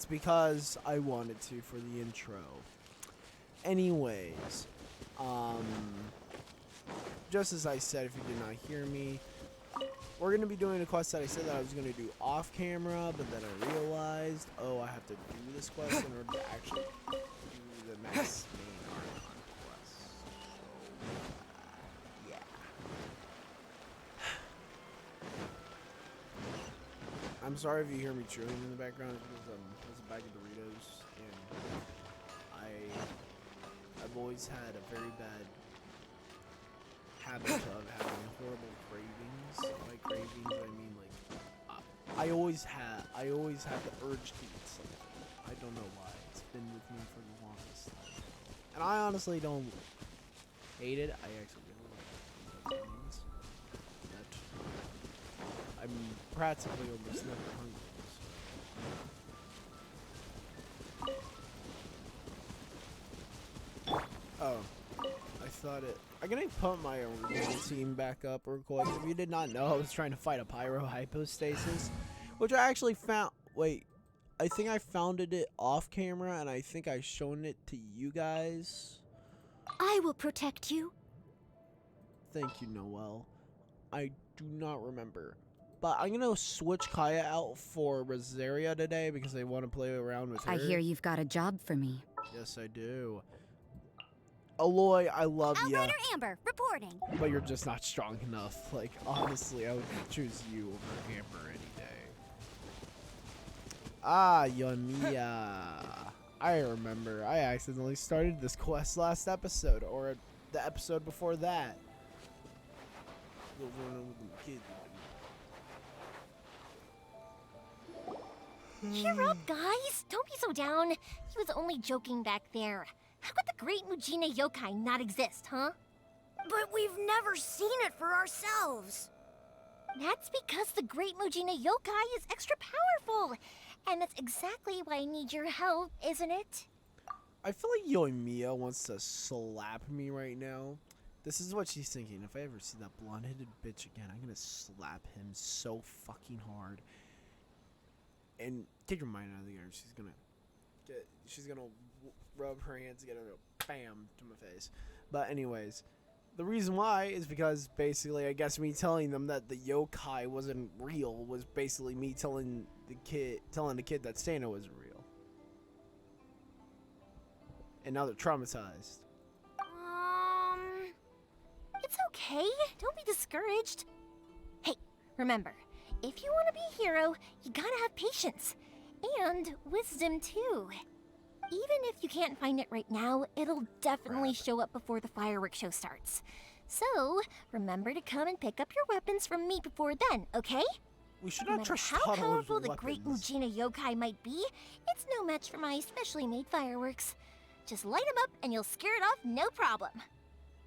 It's because I wanted to for the intro. Anyways, just as I said, if you did not hear me, we're going to be doing a quest that I said that I was going to do off camera, but then I realized, oh, I have to do this quest in order to actually do the next main Archon quest. So, yeah. I'm sorry if you hear me chewing in the background, because there's a bag of Doritos, and I've always had a very bad habit of having horrible cravings. By cravings, I mean like I always have the urge to eat something. I don't know why. It's been with me for the longest time, and I honestly don't hate it. I actually really like it means that I'm practically almost never hungry. So. Oh. I thought it. I'm gonna put my original team back up real quick. If you did not know, I was trying to fight a pyro hypostasis, which I actually found. Wait, I think I founded it off camera, and I think I shown it to you guys. I will protect you. Thank you, Noelle. I do not remember, but I'm gonna switch Kaya out for Rosaria today because I want to play around with her. I hear you've got a job for me. Yes, I do. Aloy, I love you. Outrider Amber, reporting. But you're just not strong enough. Like, honestly, I would choose you over Amber any day. Ah, Yoimiya. I remember. I accidentally started this quest last episode, or the episode before that. Cheer up, guys. Don't be so down. He was only joking back there. How could the great Mujina yokai not exist, huh? But we've never seen it for ourselves. That's because the great Mujina yokai is extra powerful. And that's exactly why I need your help, isn't it? I feel like Yoimiya wants to slap me right now. This is what she's thinking. If I ever see that blonde-headed bitch again, I'm gonna slap him so fucking hard. And take your mind out of the air. She's gonna rub her hands together and go bam to my face. But anyways, the reason why is because basically I guess me telling them that the yokai wasn't real was basically me telling the kid that Stana wasn't real. And now they're traumatized. It's okay. Don't be discouraged. Hey, remember, if you want to be a hero, you gotta have patience. And wisdom, too. Even if you can't find it right now, it'll definitely show up before the fireworks show starts. So, remember to come and pick up your weapons from me before then, okay? We should No not matter trust how toddlers powerful with the great weapons. Mujina yokai might be, it's no match for my specially made fireworks. Just light them up and you'll scare it off no problem.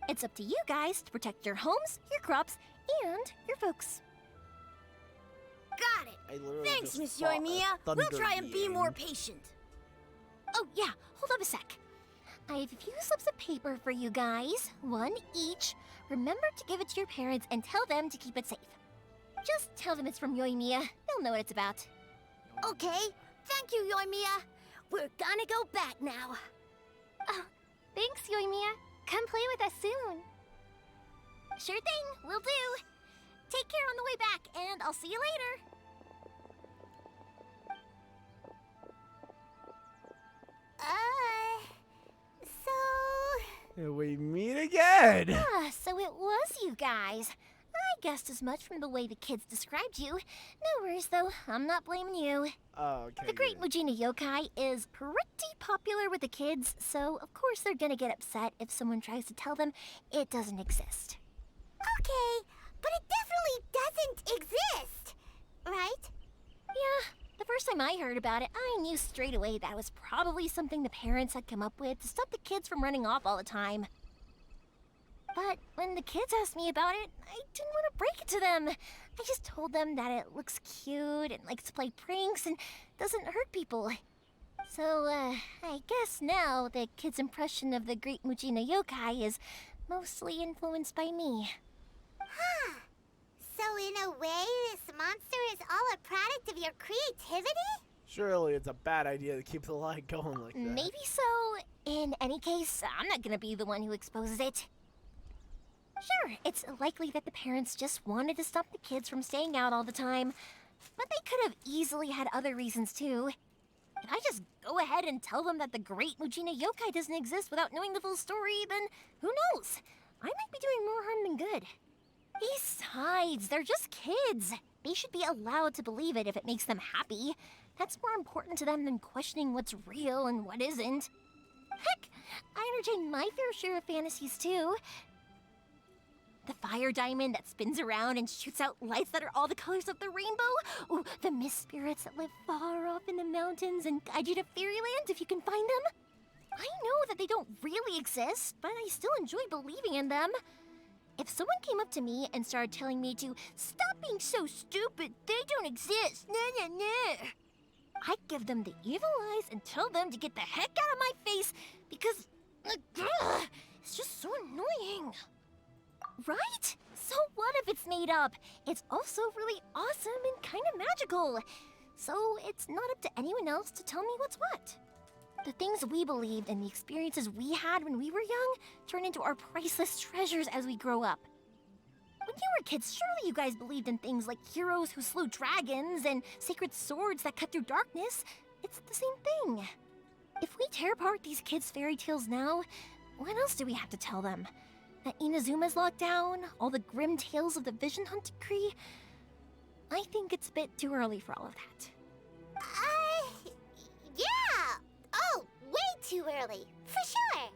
It's up to you guys to protect your homes, your crops, and your folks. Got it. I literally Thanks, just Miss fought a Yoimiya. We'll thunder try and be being. more patient. Oh, yeah, hold up a sec. I have a few slips of paper for you guys, one each. Remember to give it to your parents and tell them to keep it safe. Just tell them it's from Yoimiya. They'll know what it's about. Okay, thank you, Yoimiya. We're gonna go back now. Oh, thanks, Yoimiya. Come play with us soon. Sure thing, will do. Take care on the way back, and I'll see you later. So... Here we meet again. Ah, so it was you guys. I guessed as much from the way the kids described you. No worries, though. I'm not blaming you. Oh, okay. The great good. Mujina yokai is pretty popular with the kids, so of course they're gonna get upset if someone tries to tell them it doesn't exist. Okay, but it definitely doesn't exist, right? Yeah, the first time I heard about it, I knew straight away that was probably something the parents had come up with to stop the kids from running off all the time. But when the kids asked me about it, I didn't want to break it to them. I just told them that it looks cute and likes to play pranks and doesn't hurt people. So, I guess now the kids' impression of the great Mujina yokai is mostly influenced by me. Huh. So in a way, this monster is all a product of your creativity? Surely it's a bad idea to keep the lie going like that. Maybe so. In any case, I'm not gonna be the one who exposes it. Sure, it's likely that the parents just wanted to stop the kids from staying out all the time, but they could have easily had other reasons too. If I just go ahead and tell them that the great Mujina yokai doesn't exist without knowing the full story, then who knows? I might be doing more harm than good. Besides, they're just kids. They should be allowed to believe it if it makes them happy. That's more important to them than questioning what's real and what isn't. Heck, I entertain my fair share of fantasies too. The fire diamond that spins around and shoots out lights that are all the colors of the rainbow. Ooh, the mist spirits that live far off in the mountains and guide you to fairyland if you can find them. I know that they don't really exist, but I still enjoy believing in them. If someone came up to me and started telling me to stop being so stupid, they don't exist, nah, nah, nah, I'd give them the evil eyes and tell them to get the heck out of my face because it's just so annoying. Right? So what if it's made up? It's also really awesome and kind of magical. So it's not up to anyone else to tell me what's what. The things we believed and the experiences we had when we were young turn into our priceless treasures as we grow up. When you were kids, surely you guys believed in things like heroes who slew dragons and sacred swords that cut through darkness. It's the same thing. If we tear apart these kids' fairy tales now, what else do we have to tell them? That Inazuma's locked down, all the grim tales of the Vision Hunt decree? I think it's a bit too early for all of that. Yeah! Oh, way too early, for sure!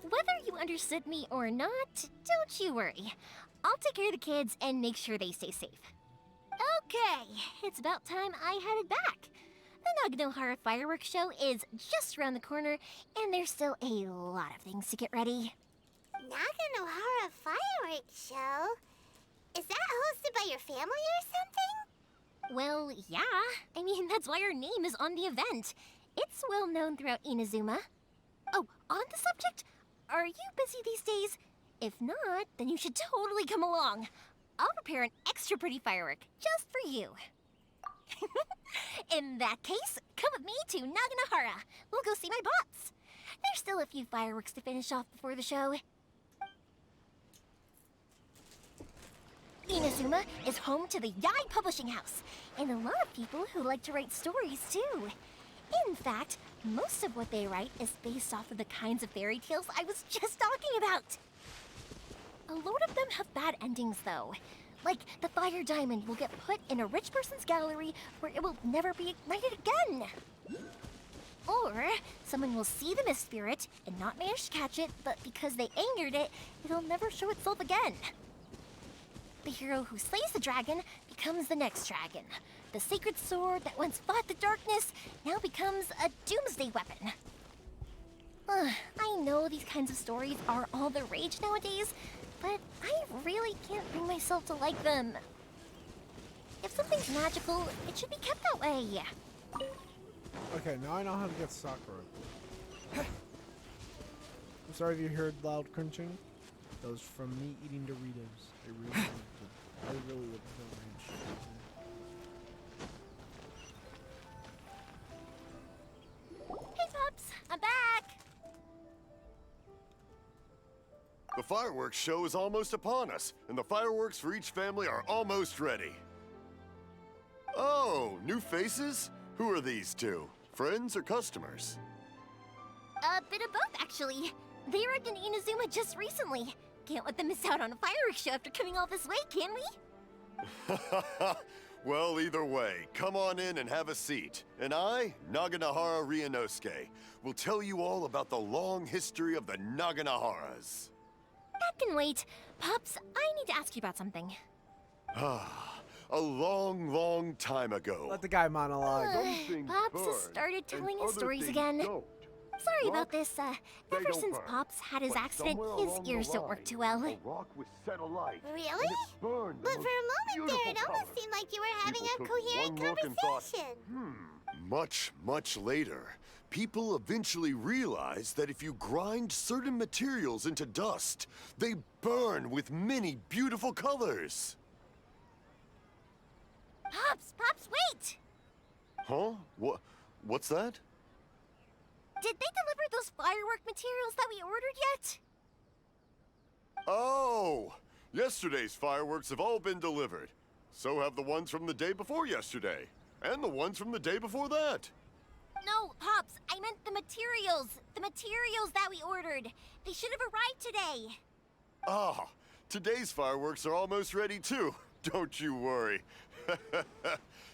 Whether you understood me or not, don't you worry. I'll take care of the kids and make sure they stay safe. Okay, it's about time I headed back. The Naganohara fireworks show is just around the corner, and there's still a lot of things to get ready. Naganohara fireworks show? Is that hosted by your family or something? Well, yeah. I mean, that's why our name is on the event. It's well known throughout Inazuma. Oh, on the subject, are you busy these days? If not, then you should totally come along. I'll prepare an extra pretty firework just for you. In that case, come with me to Naganohara. We'll go see my bots. There's still a few fireworks to finish off before the show. Inazuma is home to the Yai Publishing House, and a lot of people who like to write stories too. In fact, most of what they write is based off of the kinds of fairy tales I was just talking about. A load of them have bad endings though. Like, the fire diamond will get put in a rich person's gallery where it will never be ignited again. Or, someone will see the mist spirit and not manage to catch it, but because they angered it, it'll never show itself again. The hero who slays the dragon becomes the next dragon. The sacred sword that once fought the darkness now becomes a doomsday weapon. I know these kinds of stories are all the rage nowadays, but I really can't bring myself to like them. If something's magical, it should be kept that way. Okay, now I know how to get Sakura. I'm sorry if you heard loud crunching. That was from me eating Doritos. I really love the ranch. Hey, Pops, I'm back. The fireworks show is almost upon us, and the fireworks for each family are almost ready. Oh, new faces? Who are these two? Friends or customers? A bit of both, actually. They arrived in Inazuma just recently. Can't let them miss out on a fireworks show after coming all this way, can we? Well, either way, come on in and have a seat. And I, Naganohara Ryunosuke, will tell you all about the long history of the Naganoharas. That can wait. Pops, I need to ask you about something. A long, long time ago. Let the guy monologue. Pops has started telling his stories again. Sorry about this. Ever since Pops had his accident, his ears don't work too well. Really? But for a moment there, it almost seemed like you were having a coherent conversation. Much, much later, people eventually realized that if you grind certain materials into dust, they burn with many beautiful colors. Pops, wait! Huh? What's that? Did they deliver those firework materials that we ordered yet? Oh! Yesterday's fireworks have all been delivered. So have the ones from the day before yesterday. And the ones from the day before that. No, Pops, I meant the materials. The materials that we ordered. They should have arrived today. Ah, today's fireworks are almost ready too. Don't you worry.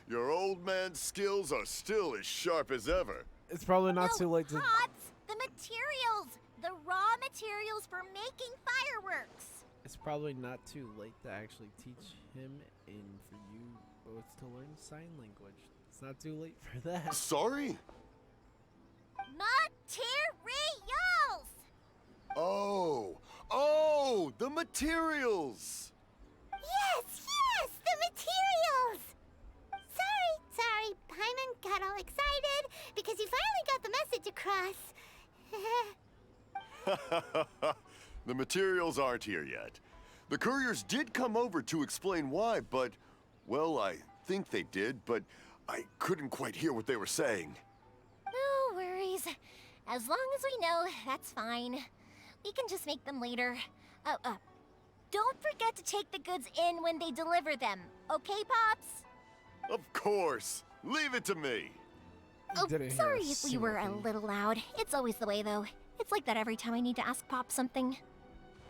Your old man's skills are still as sharp as ever. It's probably not too late to. Pops, the materials. The raw materials for making fireworks. It's probably not too late to actually teach him and for you both to learn sign language. It's not too late for that. Sorry? Materials! Oh, the materials! Yes, the materials! Sorry, Paimon got all excited because he finally got the message across. The materials aren't here yet. The couriers did come over to explain why, but, well, I think they did, but I couldn't quite hear what they were saying. No worries. As long as we know, that's fine. We can just make them later. Don't forget to take the goods in when they deliver them. Okay, Pops? Of course. Leave it to me. Oh, Didn't hear sorry a if we single were a thing. little loud. It's always the way, though. It's like that every time I need to ask Pop something. He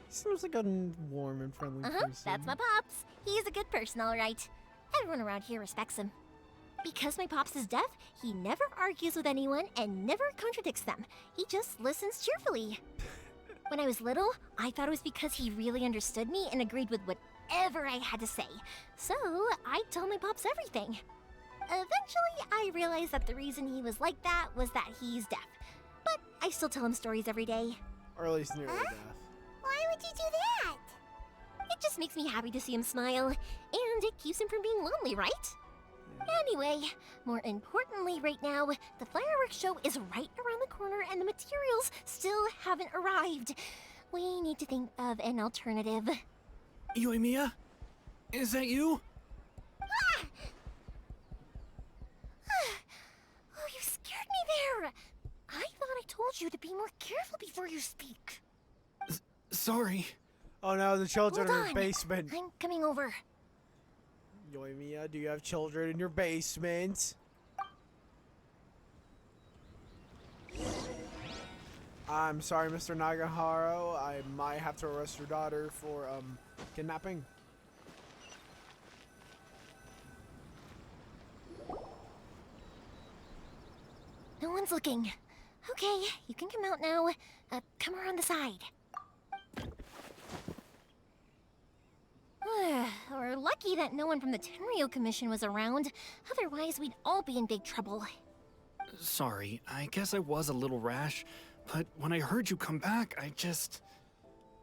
seems like a warm and friendly person. That's my Pops. He's a good person, all right. Everyone around here respects him. Because my Pops is deaf, he never argues with anyone and never contradicts them. He just listens cheerfully. When I was little, I thought it was because he really understood me and agreed with whatever I had to say. So I told my Pops everything. Eventually, I realized that the reason he was like that was that he's deaf. But I still tell him stories every day. Or at least nearly Huh? death. Why would you do that? It just makes me happy to see him smile, and it keeps him from being lonely, right? Anyway, more importantly right now, the fireworks show is right around the corner and the materials still haven't arrived. We need to think of an alternative. Yoimiya? Is that you? Oh, you scared me there! I thought I told you to be more careful before you speak. Sorry. Oh no, the children Hold are in on. your basement. I'm coming over. Yoimiya, do you have children in your basement? I'm sorry, Mr. Nagahara. I might have to arrest your daughter for, kidnapping. No one's looking. Okay, you can come out now. Come around the side. We're lucky that no one from the Tenryo Commission was around. Otherwise, we'd all be in big trouble. Sorry, I guess I was a little rash, but when I heard you come back, I just...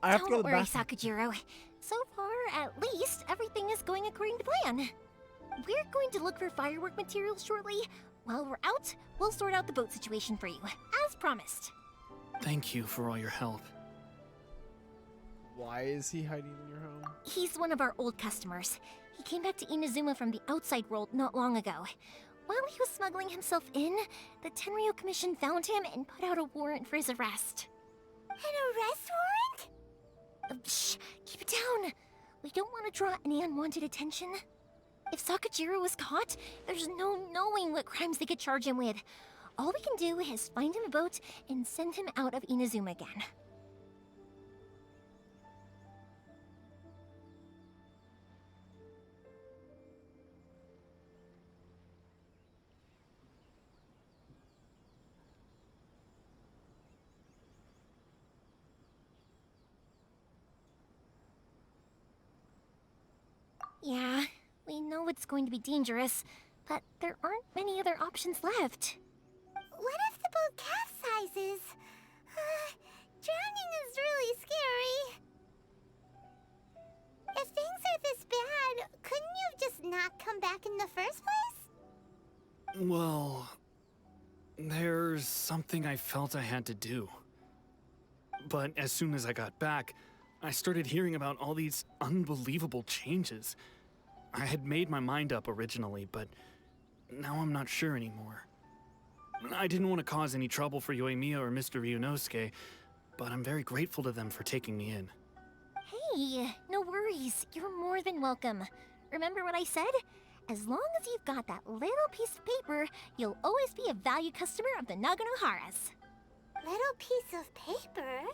I have to go to Don't the worry, bathroom. Sakujiro. So far, at least, everything is going according to plan. We're going to look for firework materials shortly. While we're out, we'll sort out the boat situation for you, as promised. Thank you for all your help. Why is he hiding in your home? He's one of our old customers. He came back to Inazuma from the outside world not long ago. While he was smuggling himself in, the Tenryo Commission found him and put out a warrant for his arrest. An arrest warrant? Shh, keep it down. We don't want to draw any unwanted attention. If Sakujiro was caught, there's no knowing what crimes they could charge him with. All we can do is find him a boat and send him out of Inazuma again. Yeah, we know it's going to be dangerous, but there aren't many other options left. What if the boat capsizes? Drowning is really scary. If things are this bad, couldn't you have just not come back in the first place? Well... There's something I felt I had to do. But as soon as I got back, I started hearing about all these unbelievable changes. I had made my mind up originally, but now I'm not sure anymore. I didn't want to cause any trouble for Yoimiya or Mr. Ryunosuke, but I'm very grateful to them for taking me in. Hey, no worries. You're more than welcome. Remember what I said? As long as you've got that little piece of paper, you'll always be a valued customer of the Naganoharas. Little piece of paper?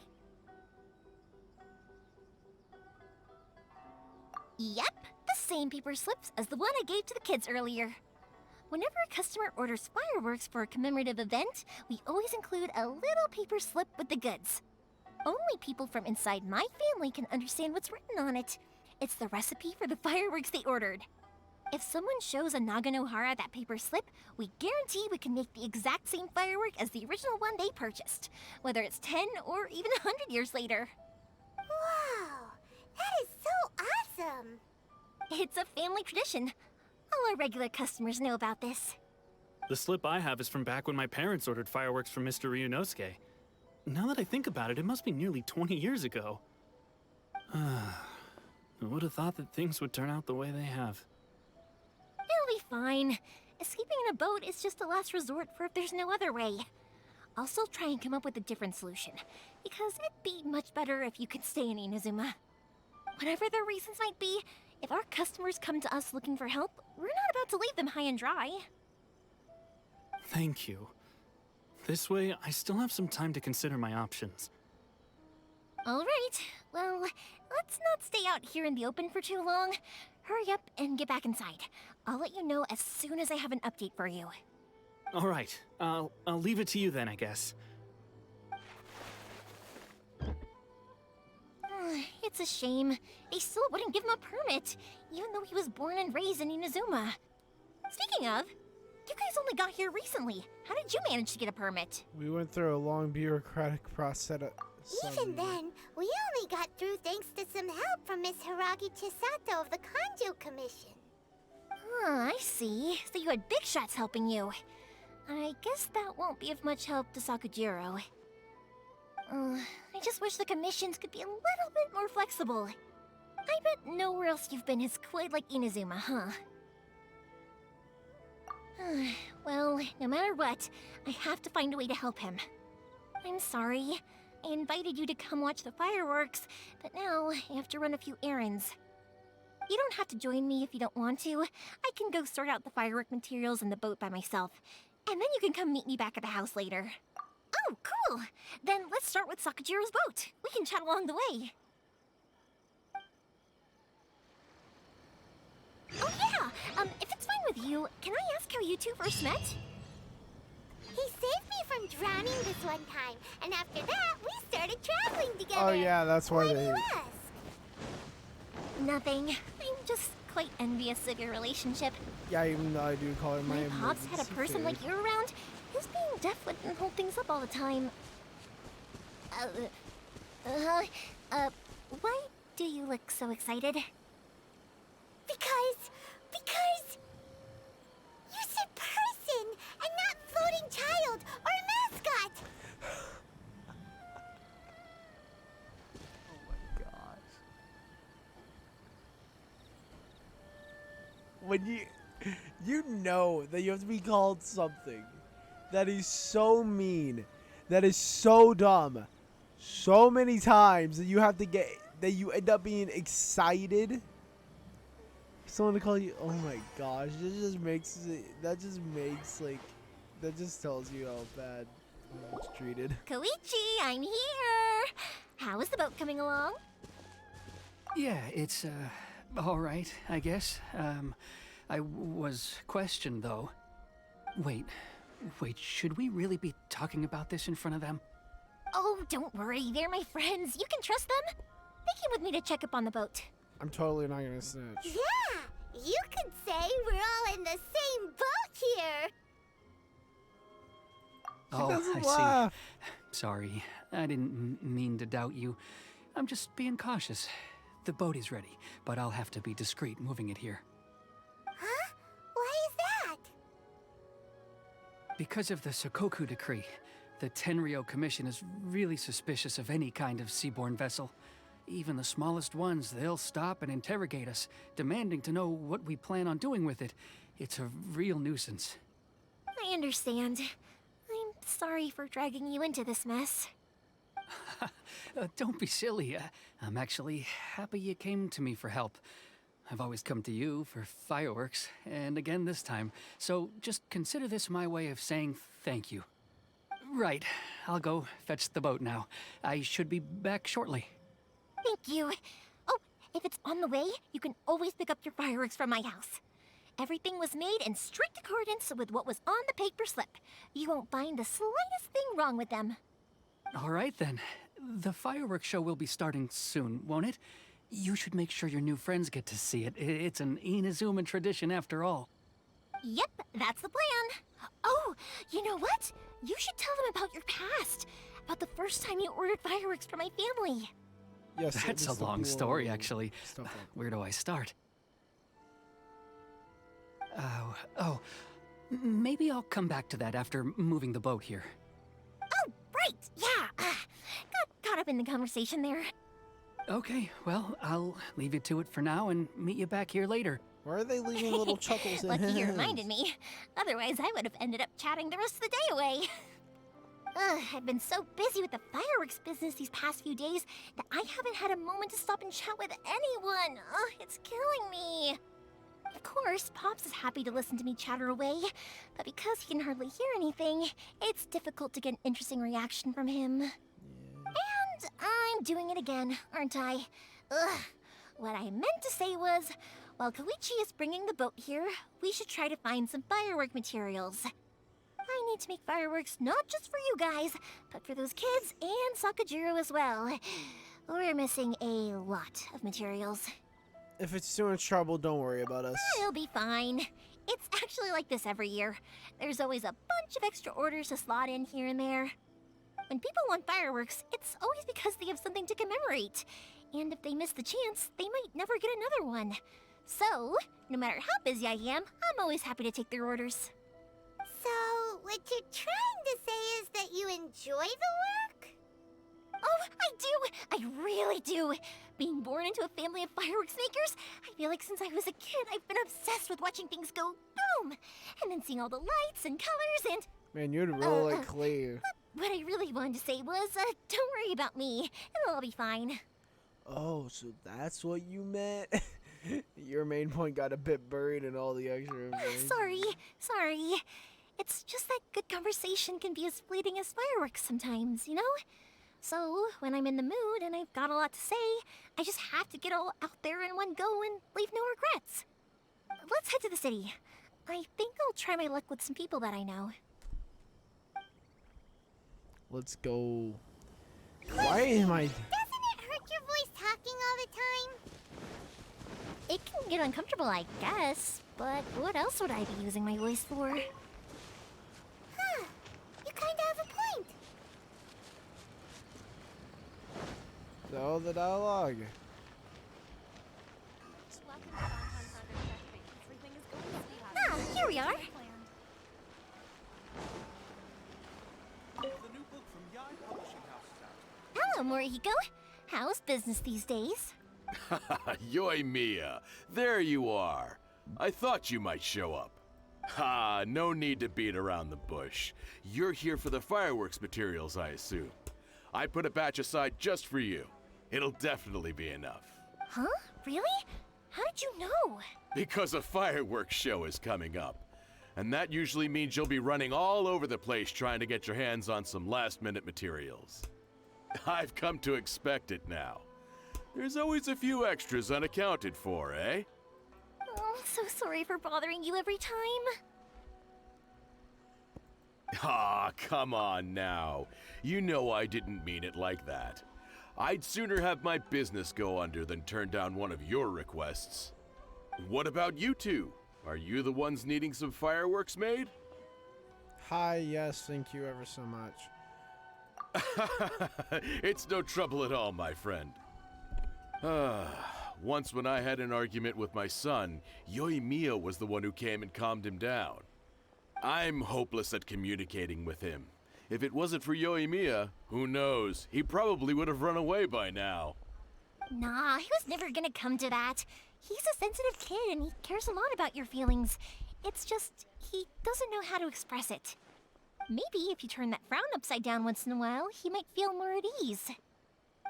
Yep, the same paper slips as the one I gave to the kids earlier. Whenever a customer orders fireworks for a commemorative event, we always include a little paper slip with the goods. Only people from inside my family can understand what's written on it. It's the recipe for the fireworks they ordered. If someone shows a Naganohara that paper slip, we guarantee we can make the exact same firework as the original one they purchased, whether it's 10 or even 100 years later. Wow, that is so awesome! It's a family tradition. All our regular customers know about this. The slip I have is from back when my parents ordered fireworks from Mr. Ryunosuke. Now that I think about it, it must be nearly 20 years ago. I would have thought that things would turn out the way they have. It'll be fine. Escaping in a boat is just a last resort for if there's no other way. I'll still try and come up with a different solution, because it'd be much better if you could stay in Inazuma. Whatever their reasons might be, if our customers come to us looking for help, we're not about to leave them high and dry. Thank you. This way, I still have some time to consider my options. All right, well, let's not stay out here in the open for too long. Hurry up and get back inside. I'll let you know as soon as I have an update for you. All right, I'll leave it to you then, I guess. It's a shame. They still wouldn't give him a permit, even though he was born and raised in Inazuma. Speaking of, you guys only got here recently. How did you manage to get a permit? We went through a long bureaucratic process. Even then, we only got through thanks to some help from Miss Hiragi Chisato of the Kanjo Commission. I see. So you had big shots helping you. I guess that won't be of much help to Sakujiro. I just wish the commissions could be a little bit more flexible. I bet nowhere else you've been is quite like Inazuma, huh? Well, no matter what, I have to find a way to help him. I'm sorry. I invited you to come watch the fireworks, but now I have to run a few errands. You don't have to join me if you don't want to. I can go sort out the firework materials in the boat by myself, and then you can come meet me back at the house later. Oh, cool! Then let's start with Sakujiro's boat. We can chat along the way. Oh yeah! If it's fine with you, can I ask how you two first met? He saved me from drowning this one time, and after that, we started traveling together. Oh yeah, that's why Why do they. you ask? Nothing. I'm just quite envious of your relationship. Yeah, even though I do call it my. My pops had a person like you around. His being deaf wouldn't hold things up all the time. Why do you look so excited? Because you said person and not floating child or mascot. Oh my gosh. When you know that you have to be called something that is so mean, that is so dumb, so many times that you have to get that you end up being excited. Someone to call you, oh my gosh, that just tells you how bad it's treated. Koichi, I'm here! How is the boat coming along? Yeah, it's, all right, I guess. I was questioned, though. Wait, should we really be talking about this in front of them? Oh, don't worry, they're my friends. You can trust them. They came with me to check up on the boat. I'm totally not gonna snitch. Yeah, you could say we're all in the same boat here. Oh, doesn't I see. laugh. Sorry, I didn't mean to doubt you. I'm just being cautious. The boat is ready, but I'll have to be discreet moving it here. Huh? Why is Because of the Sokoku decree, the Tenryo Commission is really suspicious of any kind of seaborne vessel. Even the smallest ones, they'll stop and interrogate us, demanding to know what we plan on doing with it. It's a real nuisance. I understand. I'm sorry for dragging you into this mess. Don't be silly. I'm actually happy you came to me for help. I've always come to you for fireworks, and again this time. So just consider this my way of saying thank you. Right, I'll go fetch the boat now. I should be back shortly. Thank you. Oh, if it's on the way, you can always pick up your fireworks from my house. Everything was made in strict accordance with what was on the paper slip. You won't find the slightest thing wrong with them. All right then. The fireworks show will be starting soon, won't it? You should make sure your new friends get to see it. It's an Inazuman tradition after all. Yep, that's the plan. Oh, you know what? You should tell them about your past. About the first time you ordered fireworks for my family. Yes, it That's was a the long story, blue actually. stuff like- Where do I start? Maybe I'll come back to that after moving the boat here. Oh, right, yeah. Got caught up in the conversation there. Okay, well, I'll leave you to it for now and meet you back here later. Why are they leaving little chuckles in Lucky his? you reminded me. Otherwise, I would have ended up chatting the rest of the day away. I've been so busy with the fireworks business these past few days that I haven't had a moment to stop and chat with anyone. It's killing me. Of course, Pops is happy to listen to me chatter away, but because he can hardly hear anything, it's difficult to get an interesting reaction from him. And I'm doing it again, aren't I? What I meant to say was, while Koichi is bringing the boat here, we should try to find some firework materials. I need to make fireworks not just for you guys, but for those kids and Sakajiro as well. We're missing a lot of materials. If it's too much trouble, don't worry about us. It'll be fine. It's actually like this every year. There's always a bunch of extra orders to slot in here and there. When people want fireworks, it's always because they have something to commemorate. And if they miss the chance, they might never get another one. So, no matter how busy I am, I'm always happy to take their orders. So, what you're trying to say is that you enjoy the work? Oh, I do! I really do! Being born into a family of fireworks makers, I feel like since I was a kid, I've been obsessed with watching things go boom! And then seeing all the lights and colors and... Man, you'd really like Clay. What I really wanted to say was, don't worry about me. It'll all be fine. Oh, so that's what you meant? Your main point got a bit buried in all the extra information. Sorry. It's just that good conversation can be as fleeting as fireworks sometimes, you know? So, when I'm in the mood and I've got a lot to say, I just have to get all out there in one go and leave no regrets. Let's head to the city. I think I'll try my luck with some people that I know. Let's go. Why am I... Doesn't it hurt your voice talking all the time? It can get uncomfortable, I guess, but what else would I be using my voice for? Huh. You kind of have a point. So the dialogue. Ah, here we are. Hello, Morihiko. How's business these days? Yoimiya, there you are. I thought you might show up. Ha, no need to beat around the bush. You're here for the fireworks materials, I assume. I put a batch aside just for you. It'll definitely be enough. Huh? Really? How did you know? Because a fireworks show is coming up. And that usually means you'll be running all over the place trying to get your hands on some last-minute materials. I've come to expect it now. There's always a few extras unaccounted for, eh? Oh, I'm so sorry for bothering you every time. Ah, come on now. You know I didn't mean it like that. I'd sooner have my business go under than turn down one of your requests. What about you two? Are you the ones needing some fireworks made? Hi, yes, thank you ever so much. It's no trouble at all, my friend. Once when I had an argument with my son, Yoimiya was the one who came and calmed him down. I'm hopeless at communicating with him. If it wasn't for Yoimiya, who knows? He probably would have run away by now. Nah, he was never gonna come to that. He's a sensitive kid and he cares a lot about your feelings. It's just, he doesn't know how to express it. Maybe if you turn that frown upside down once in a while, he might feel more at ease.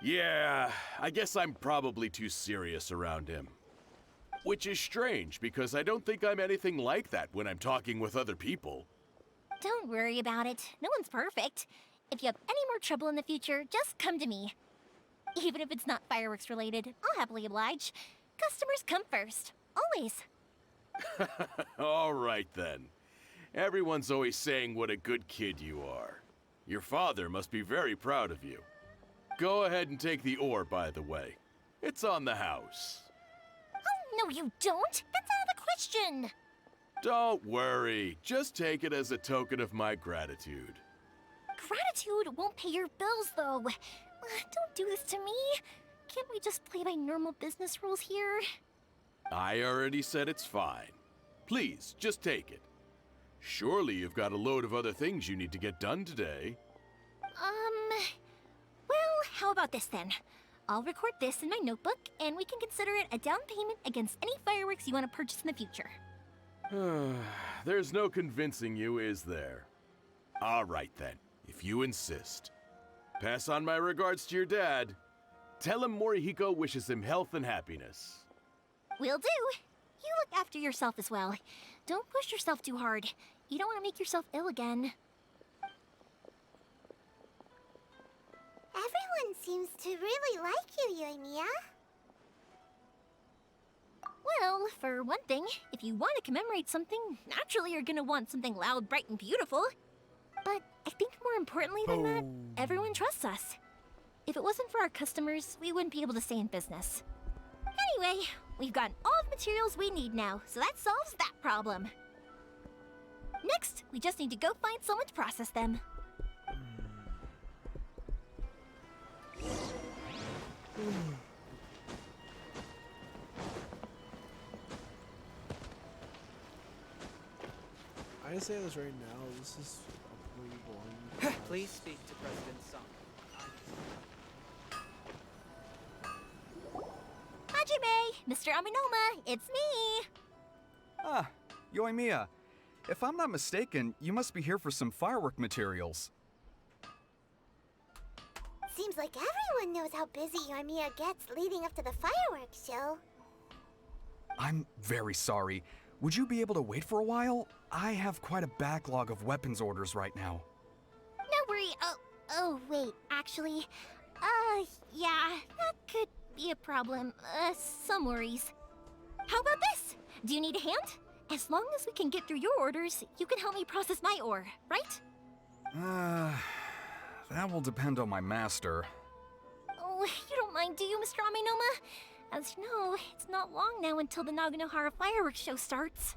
Yeah, I guess I'm probably too serious around him. Which is strange, because I don't think I'm anything like that when I'm talking with other people. Don't worry about it. No one's perfect. If you have any more trouble in the future, just come to me. Even if it's not fireworks related, I'll happily oblige. Customers come first. Always. All right then. Everyone's always saying what a good kid you are. Your father must be very proud of you. Go ahead and take the ore, by the way. It's on the house. Oh, no you don't! That's out of the question! Don't worry. Just take it as a token of my gratitude. Gratitude won't pay your bills, though. Don't do this to me. Can't we just play by normal business rules here? I already said it's fine. Please, just take it. Surely you've got a load of other things you need to get done today. Well, how about this then? I'll record this in my notebook, and we can consider it a down payment against any fireworks you want to purchase in the future. There's no convincing you, is there? All right then, if you insist. Pass on my regards to your dad. Tell him Morihiko wishes him health and happiness. Will do. You look after yourself as well. Don't push yourself too hard. You don't want to make yourself ill again. Everyone seems to really like you, Yoimiya. Well, for one thing, if you want to commemorate something, naturally you're gonna want something loud, bright, and beautiful. But I think more importantly than that, everyone trusts us. If it wasn't for our customers, we wouldn't be able to stay in business. Anyway, we've gotten all the materials we need now, so that solves that problem. Next, we just need to go find someone to process them. I say this right now, this is a pretty boring. Please speak to President Song. Hajime! Mr. Aminoma, it's me! Ah, Yoimiya. If I'm not mistaken, you must be here for some firework materials. Seems like everyone knows how busy Yoimiya gets leading up to the fireworks show. I'm very sorry. Would you be able to wait for a while? I have quite a backlog of weapons orders right now. No worry. Oh, wait, actually, yeah, that could be a problem. Some worries. How about this? Do you need a hand? As long as we can get through your orders, you can help me process my ore, right? That will depend on my master. Oh, you don't mind, do you, Mr. Aminoma? As you know, it's not long now until the Naganohara fireworks show starts.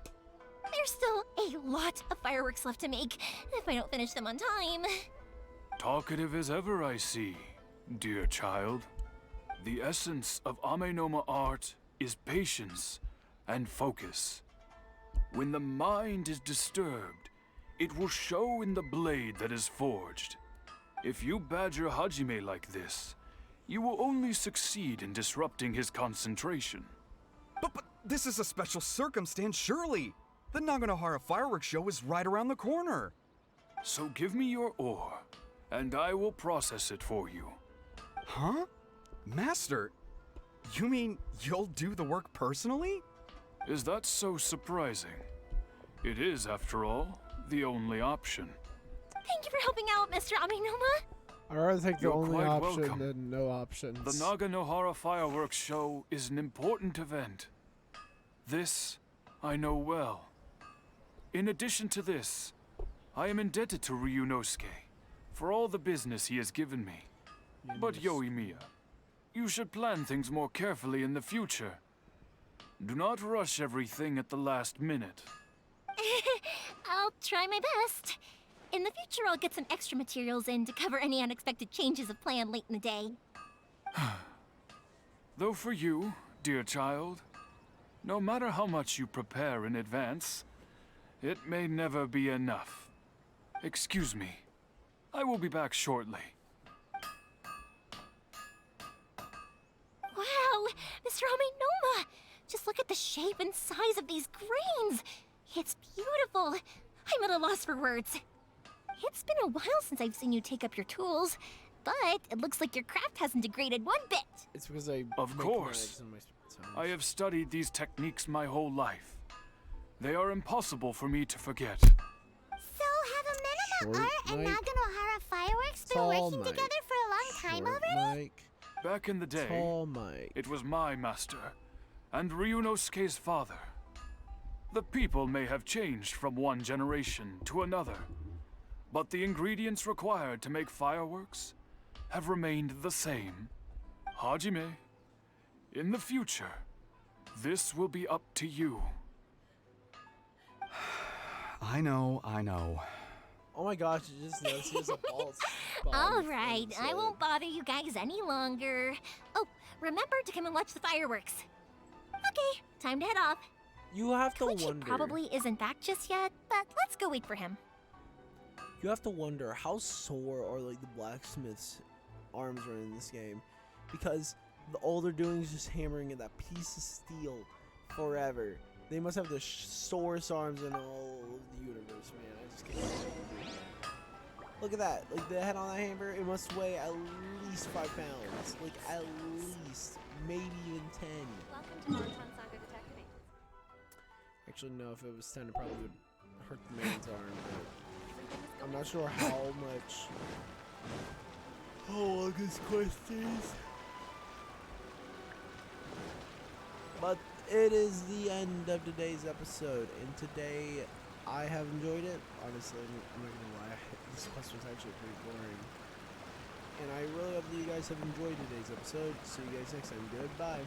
There's still a lot of fireworks left to make, if I don't finish them on time. Talkative as ever, I see, dear child. The essence of Amenoma art is patience and focus. When the mind is disturbed, it will show in the blade that is forged. If you badger Hajime like this, you will only succeed in disrupting his concentration. But this is a special circumstance, surely. The Naganohara fireworks show is right around the corner. So give me your ore, and I will process it for you. Huh? Master, you mean you'll do the work personally? Is that so surprising? It is, after all, the only option. Thank you for helping out, Mr. Aminoma. I'd rather take the You're only quite option welcome. than no options. The Naganohara fireworks show is an important event. This I know well. In addition to this, I am indebted to Ryunosuke for all the business he has given me. But Yoimiya, you should plan things more carefully in the future. Do not rush everything at the last minute. I'll try my best. In the future, I'll get some extra materials in to cover any unexpected changes of plan late in the day. Though for you, dear child, no matter how much you prepare in advance, It may never be enough. Excuse me. I will be back shortly. Wow, Mr. Amenoma! Just look at the shape and size of these grains! It's beautiful! I'm at a loss for words. It's been a while since I've seen you take up your tools, but it looks like your craft hasn't degraded one bit. It's because I Of make course. knives in my spare time. I have studied these techniques my whole life. They are impossible for me to forget. So have Amenoma Short Art and mic. Naganohara Fireworks been Tall working mic. together for a long time Short already? mic, Back in the day, tall mic. it was my master, and Ryunosuke's father. The people may have changed from one generation to another, but the ingredients required to make fireworks have remained the same. Hajime, in the future, this will be up to you. I know, I know. Oh my gosh, you just noticed he has a bald spot. All in front of right, his I head. won't bother you guys any longer. Oh, remember to come and watch the fireworks. Okay, time to head off. You have to Koichi wonder. probably isn't back just yet, but let's go wait for him. You have to wonder how sore are like the blacksmith's arms are in this game, because all they're doing is just hammering at that piece of steel forever. They must have the sorest arms in all of the universe, man. I just can't believe it. Look at that. Like the head on that hammer, it must weigh at least 5 pounds. Like at least, maybe even 10. Welcome to Monton Saga Detective Agency. Actually, no. If it was 10, it probably would hurt the man's arm. But I'm not sure how much. How long this quest is. But it is the end of today's episode, and today I have enjoyed it. Honestly, I'm not gonna lie, this quest was actually pretty boring. And I really hope that you guys have enjoyed today's episode. See you guys next time. Goodbye.